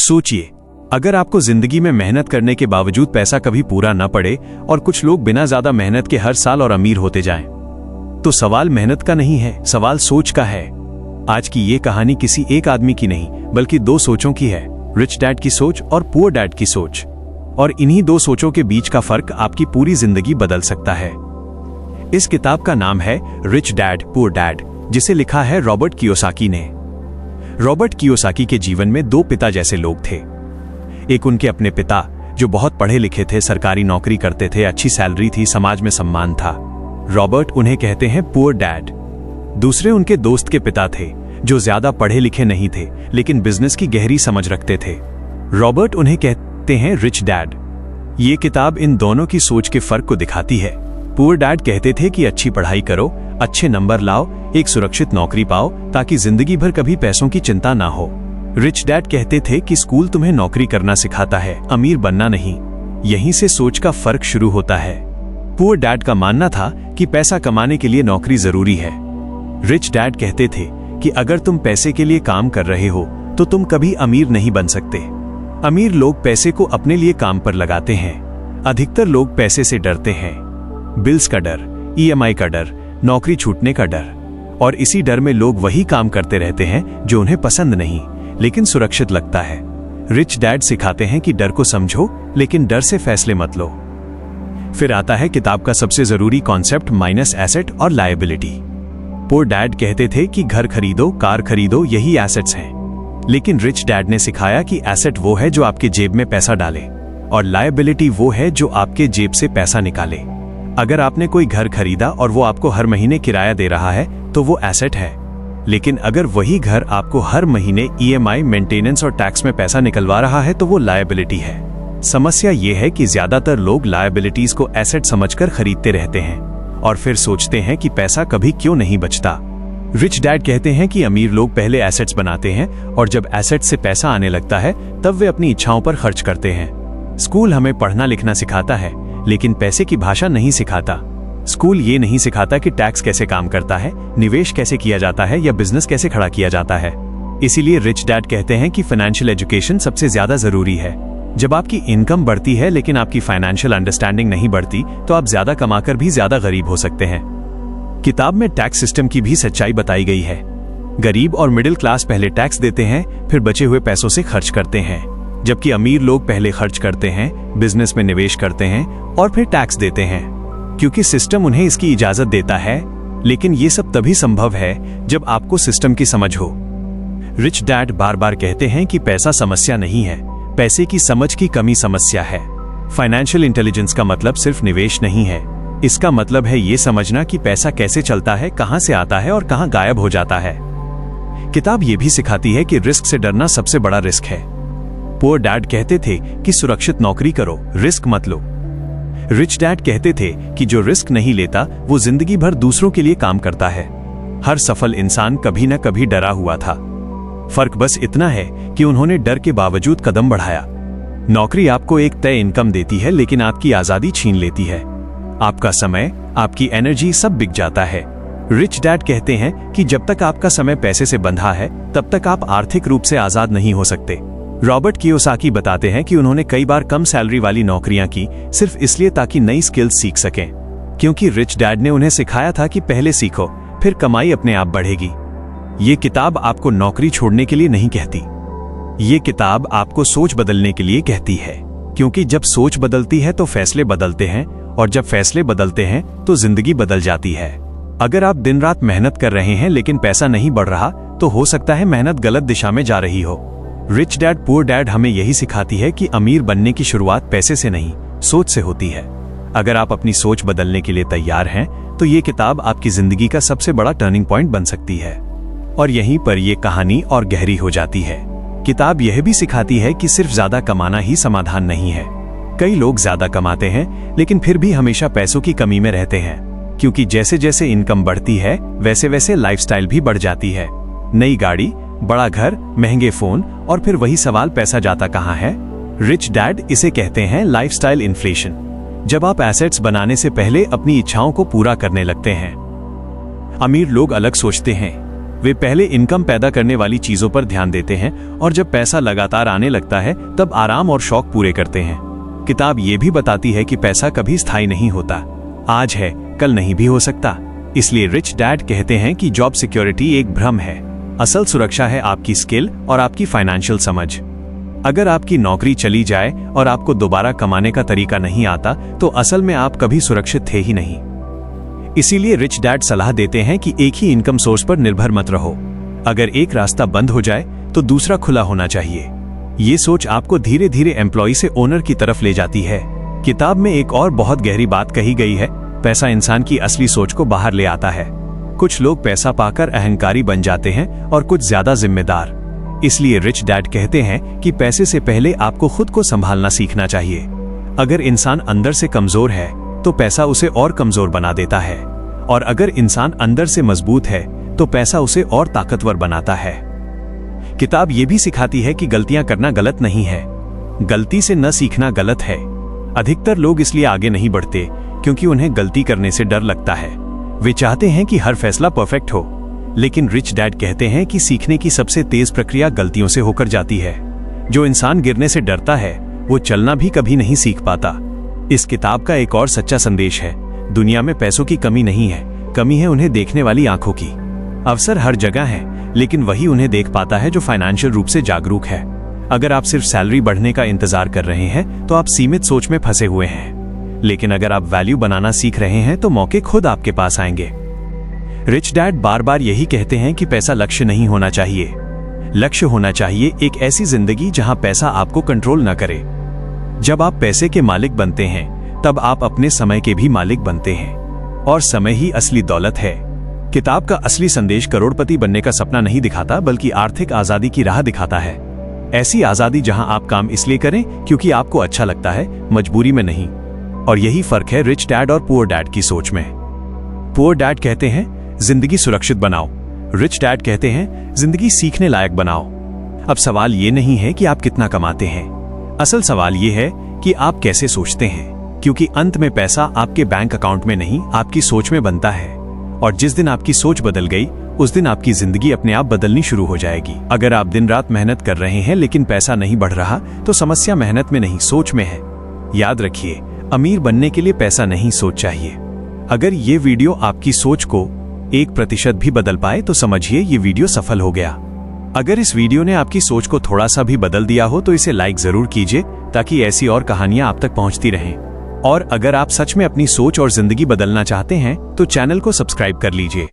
सोचिए, अगर आपको जिंदगी में मेहनत करने के बावजूद पैसा कभी पूरा न पड़े और कुछ लोग बिना ज्यादा मेहनत के हर साल और अमीर होते जाएं, तो सवाल मेहनत का नहीं है, सवाल सोच का है। आज की ये कहानी किसी एक आदमी की नहीं बल्कि दो सोचों की है, रिच डैड की सोच और पुअर डैड की सोच। और इन्हीं दो सोचों के बीच का फर्क आपकी पूरी जिंदगी बदल सकता है। इस किताब का नाम है रिच डैड पुअर डैड, जिसे लिखा है रॉबर्ट कियोसाकी ने। रॉबर्ट कियोसाकी के जीवन में दो पिता जैसे लोग थे। एक उनके अपने पिता जो बहुत पढ़े लिखे थे, सरकारी नौकरी करते थे, अच्छी सैलरी थी, समाज में सम्मान था। रॉबर्ट उन्हें कहते हैं पुअर डैड। दूसरे उनके दोस्त के पिता थे जो ज्यादा पढ़े लिखे नहीं थे लेकिन बिजनेस की गहरी समझ रखते थे। रॉबर्ट उन्हें कहते हैं रिच डैड। ये किताब इन दोनों की सोच के फर्क को दिखाती है। पुअर डैड कहते थे कि अच्छी पढ़ाई करो, अच्छे नंबर लाओ, एक सुरक्षित नौकरी पाओ ताकि जिंदगी भर कभी पैसों की चिंता ना हो। रिच डैड कहते थे कि स्कूल तुम्हें नौकरी करना सिखाता है, अमीर बनना नहीं। यहीं से सोच का फर्क शुरू होता है। पुअर डैड का मानना था कि पैसा कमाने के लिए नौकरी जरूरी है। रिच डैड कहते थे कि अगर तुम पैसे के लिए काम कर रहे हो तो तुम कभी अमीर नहीं बन सकते। अमीर लोग पैसे को अपने लिए काम पर लगाते हैं। अधिकतर लोग पैसे से डरते हैं। बिल्स का डर, EMI का डर, नौकरी छूटने का डर, और इसी डर में लोग वही काम करते रहते हैं जो उन्हें पसंद नहीं लेकिन सुरक्षित लगता है। रिच डैड सिखाते हैं कि डर को समझो लेकिन डर से फैसले मत लो। फिर आता है किताब का सबसे जरूरी कॉन्सेप्ट, माइनस एसेट और लायबिलिटी। पुअर डैड कहते थे कि घर खरीदो, कार खरीदो, यही एसेट्स हैं। लेकिन रिच डैड ने सिखाया कि एसेट वो है जो आपके जेब में पैसा डाले और लायबिलिटी वो है जो आपके जेब से पैसा निकाले। अगर आपने कोई घर खरीदा और वो आपको हर महीने किराया दे रहा है तो वो एसेट है। लेकिन अगर वही घर आपको हर महीने EMI, मेंटेनेंस और टैक्स में पैसा निकलवा रहा है तो वो लायबिलिटी है। समस्या ये है कि ज्यादातर लोग लायबिलिटीज को एसेट समझकर खरीदते रहते हैं और फिर सोचते हैं कि पैसा कभी क्यों नहीं बचता। रिच डैड कहते हैं कि अमीर लोग पहले एसेट्स बनाते हैं और जब एसेट्स से पैसा आने लगता है तब वे अपनी इच्छाओं पर खर्च करते हैं। स्कूल हमें पढ़ना लिखना सिखाता है लेकिन पैसे की भाषा नहीं सिखाता। स्कूल ये नहीं सिखाता कि टैक्स कैसे काम करता है, निवेश कैसे किया जाता है या बिजनेस कैसे खड़ा किया जाता है। इसीलिए रिच डैड कहते हैं कि फाइनेंशियल एजुकेशन सबसे ज्यादा जरूरी है। जब आपकी इनकम बढ़ती है लेकिन आपकी फाइनेंशियल अंडरस्टैंडिंग नहीं बढ़ती तो आप ज्यादा कमाकर भी ज्यादा गरीब हो सकते हैं। किताब में टैक्स सिस्टम की भी सच्चाई बताई गई है। गरीब और मिडिल क्लास पहले टैक्स देते हैं, फिर बचे हुए पैसों से खर्च करते हैं, जबकि अमीर लोग पहले खर्च करते हैं, बिजनेस में निवेश करते हैं और फिर टैक्स देते हैं, क्योंकि सिस्टम उन्हें इसकी इजाजत देता है। लेकिन ये सब तभी संभव है जब आपको सिस्टम की समझ हो। रिच डैड बार बार कहते हैं कि पैसा समस्या नहीं है, पैसे की समझ की कमी समस्या है। फाइनेंशियल इंटेलिजेंस का मतलब सिर्फ निवेश नहीं है, इसका मतलब है ये समझना कि पैसा कैसे चलता है, कहां से आता है और कहां गायब हो जाता है। किताब ये भी सिखाती है कि रिस्क से डरना सबसे बड़ा रिस्क है। पुअर डैड कहते थे कि सुरक्षित नौकरी करो, रिस्क मत लो। रिच डैड कहते थे कि जो रिस्क नहीं लेता वो जिंदगी भर दूसरों के लिए काम करता है। हर सफल इंसान कभी न कभी डरा हुआ था। फर्क बस इतना है कि उन्होंने डर के बावजूद कदम बढ़ाया। नौकरी आपको एक तय इनकम देती है लेकिन आपकी आजादी छीन लेती है। आपका समय, आपकी एनर्जी सब बिक जाता है। रिच डैड कहते हैं कि जब तक आपका समय पैसे से बंधा है तब तक आप आर्थिक रूप से आजाद नहीं हो सकते। रॉबर्ट कियोसाकी बताते हैं कि उन्होंने कई बार कम सैलरी वाली नौकरियां की सिर्फ इसलिए ताकि नई स्किल्स सीख सकें, क्योंकि रिच डैड ने उन्हें सिखाया था कि पहले सीखो फिर कमाई अपने आप बढ़ेगी। ये किताब आपको नौकरी छोड़ने के लिए नहीं कहती, ये किताब आपको सोच बदलने के लिए कहती है, क्योंकि जब सोच बदलती है तो फैसले बदलते हैं और जब फैसले बदलते हैं तो जिंदगी बदल जाती है। अगर आप दिन रात मेहनत कर रहे हैं लेकिन पैसा नहीं बढ़ रहा तो हो सकता है मेहनत गलत दिशा में जा रही हो। रिच डैड पुअर डैड हमें यही सिखाती है कि अमीर बनने की शुरुआत पैसे से नहीं, सोच से होती है। अगर आप अपनी सोच बदलने के लिए तैयार हैं तो ये किताब आपकी जिंदगी का सबसे बड़ा टर्निंग पॉइंट बन सकती है। और यहीं पर यह कहानी और गहरी हो जाती है। किताब यह भी सिखाती है कि सिर्फ ज्यादा कमाना ही समाधान नहीं है। कई लोग ज्यादा कमाते हैं लेकिन फिर भी हमेशा पैसों की कमी में रहते हैं, क्योंकि जैसे जैसे इनकम बढ़ती है वैसे वैसे लाइफस्टाइल भी बढ़ जाती है। नई गाड़ी, बड़ा घर, महंगे फोन, और फिर वही सवाल, पैसा जाता कहां है। रिच डैड इसे कहते हैं लाइफस्टाइल इन्फ्लेशन। जब आप एसेट्स बनाने से पहले अपनी इच्छाओं को पूरा करने लगते हैं। अमीर लोग अलग सोचते हैं, वे पहले इनकम पैदा करने वाली चीजों पर ध्यान देते हैं और जब पैसा लगातार आने लगता है तब आराम और शौक पूरे करते हैं। किताब ये भी बताती है कि पैसा कभी स्थायी नहीं होता, आज है कल नहीं भी हो सकता। इसलिए रिच डैड कहते हैं कि जॉब सिक्योरिटी एक भ्रम है, असल सुरक्षा है आपकी स्किल और आपकी फाइनेंशियल समझ। अगर आपकी नौकरी चली जाए और आपको दोबारा कमाने का तरीका नहीं आता तो असल में आप कभी सुरक्षित थे ही नहीं। इसीलिए रिच डैड सलाह देते हैं कि एक ही इनकम सोर्स पर निर्भर मत रहो। अगर एक रास्ता बंद हो जाए तो दूसरा खुला होना चाहिए। ये सोच आपको धीरे धीरे एम्प्लॉय से ओनर की तरफ ले जाती है। किताब में एक और बहुत गहरी बात कही गई है, पैसा इंसान की असली सोच को बाहर ले आता है। कुछ लोग पैसा पाकर अहंकारी बन जाते हैं और कुछ ज्यादा जिम्मेदार। इसलिए रिच डैड कहते हैं कि पैसे से पहले आपको खुद को संभालना सीखना चाहिए। अगर इंसान अंदर से कमजोर है तो पैसा उसे और कमजोर बना देता है, और अगर इंसान अंदर से मजबूत है तो पैसा उसे और ताकतवर बनाता है। किताब ये भी सिखाती है कि गलतियां करना गलत नहीं है, गलती से न सीखना गलत है। अधिकतर लोग इसलिए आगे नहीं बढ़ते क्योंकि उन्हें गलती करने से डर लगता है। वे चाहते हैं कि हर फैसला परफेक्ट हो, लेकिन रिच डैड कहते हैं कि सीखने की सबसे तेज प्रक्रिया गलतियों से होकर जाती है। जो इंसान गिरने से डरता है वो चलना भी कभी नहीं सीख पाता। इस किताब का एक और सच्चा संदेश है, दुनिया में पैसों की कमी नहीं है, कमी है उन्हें देखने वाली आंखों की। अवसर हर जगह है, लेकिन वही उन्हें देख पाता है जो फाइनेंशियल रूप से जागरूक है। अगर आप सिर्फ सैलरी बढ़ने का इंतजार कर रहे हैं तो आप सीमित सोच में फंसे हुए हैं, लेकिन अगर आप वैल्यू बनाना सीख रहे हैं तो मौके खुद आपके पास आएंगे। रिच डैड बार बार यही कहते हैं कि पैसा लक्ष्य नहीं होना चाहिए, लक्ष्य होना चाहिए एक ऐसी जिंदगी जहां पैसा आपको कंट्रोल न करे। जब आप पैसे के मालिक बनते हैं तब आप अपने समय के भी मालिक बनते हैं, और समय ही असली दौलत है। किताब का असली संदेश करोड़पति बनने का सपना नहीं दिखाता, बल्कि आर्थिक आजादी की राह दिखाता है। ऐसी आजादी जहां आप काम इसलिए करें क्योंकि आपको अच्छा लगता है, मजबूरी में नहीं। और यही फर्क है रिच डैड और पुअर डैड की सोच में। पुअर डैड कहते हैं जिंदगी सुरक्षित बनाओ, रिच डैड कहते हैं जिंदगी सीखने लायक बनाओ। अब सवाल ये नहीं है कि आप कितना कमाते हैं, असल सवाल ये है कि आप कैसे सोचते हैं, क्योंकि अंत में पैसा आपके बैंक अकाउंट में नहीं आपकी सोच में बनता है। और जिस दिन आपकी सोच बदल गई उस दिन आपकी जिंदगी अपने आप बदलनी शुरू हो जाएगी। अगर आप दिन रात मेहनत कर रहे हैं लेकिन पैसा नहीं बढ़ रहा तो समस्या मेहनत में नहीं सोच में है। याद रखिए, अमीर बनने के लिए पैसा नहीं सोच चाहिए। अगर ये वीडियो आपकी सोच को 1% भी बदल पाए तो समझिए ये वीडियो सफल हो गया। अगर इस वीडियो ने आपकी सोच को थोड़ा सा भी बदल दिया हो तो इसे लाइक जरूर कीजिए ताकि ऐसी और कहानियां आप तक पहुंचती रहें। और अगर आप सच में अपनी सोच और जिंदगी बदलना चाहते हैं तो चैनल को सब्सक्राइब कर लीजिए।